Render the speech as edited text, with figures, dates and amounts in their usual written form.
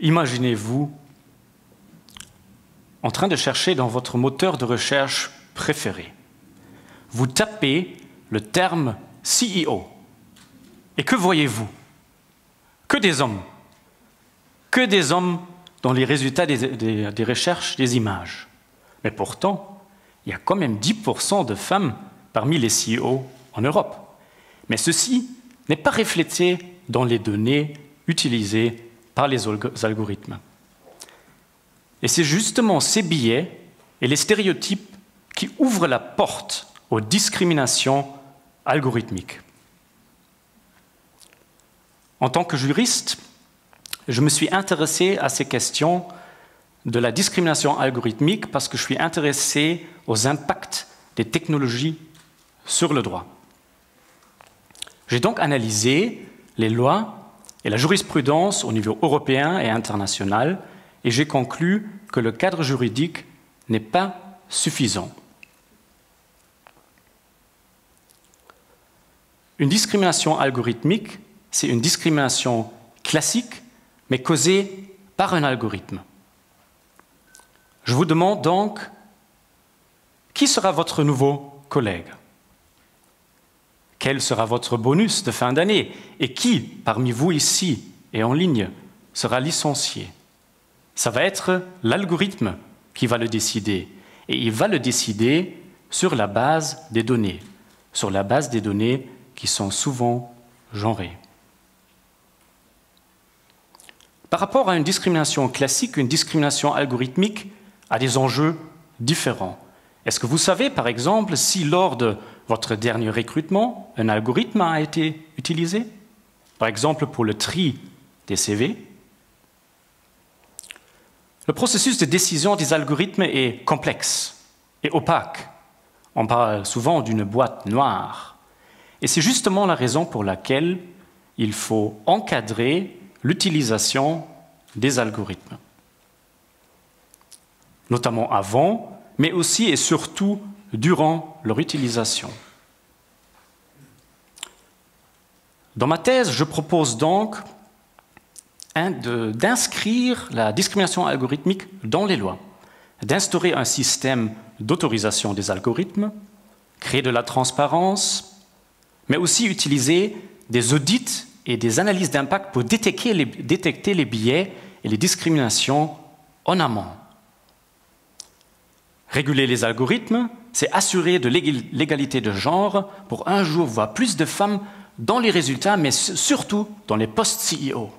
Imaginez-vous en train de chercher dans votre moteur de recherche préféré. Vous tapez le terme CEO. Et que voyez-vous? Que des hommes. Que des hommes dans les résultats des recherches des images. Mais pourtant, il y a quand même 10% de femmes parmi les CEO en Europe. Mais ceci n'est pas reflété dans les données utilisées par les algorithmes. Et c'est justement ces biais et les stéréotypes qui ouvrent la porte aux discriminations algorithmiques. En tant que juriste, je me suis intéressé à ces questions de la discrimination algorithmique parce que je suis intéressé aux impacts des technologies sur le droit. J'ai donc analysé les lois et la jurisprudence au niveau européen et international et j'ai conclu que le cadre juridique n'est pas suffisant. Une discrimination algorithmique, c'est une discrimination classique, mais causée par un algorithme. Je vous demande donc, qui sera votre nouveau collègue? Quel sera votre bonus de fin d'année? Et qui, parmi vous ici et en ligne, sera licencié? Ça va être l'algorithme qui va le décider. Et il va le décider sur la base des données, qui sont souvent genrées. Par rapport à une discrimination classique, une discrimination algorithmique a des enjeux différents. Est-ce que vous savez, par exemple, si lors de votre dernier recrutement, un algorithme a été utilisé? Par exemple, pour le tri des CV? Le processus de décision des algorithmes est complexe et opaque. On parle souvent d'une boîte noire. Et c'est justement la raison pour laquelle il faut encadrer l'utilisation des algorithmes. Notamment avant, mais aussi et surtout durant leur utilisation. Dans ma thèse, je propose donc d'inscrire la discrimination algorithmique dans les lois, d'instaurer un système d'autorisation des algorithmes, créer de la transparence, mais aussi utiliser des audits et des analyses d'impact pour détecter les biais et les discriminations en amont. Réguler les algorithmes, c'est assurer de l'égalité de genre pour un jour voir plus de femmes dans les résultats, mais surtout dans les postes CEO.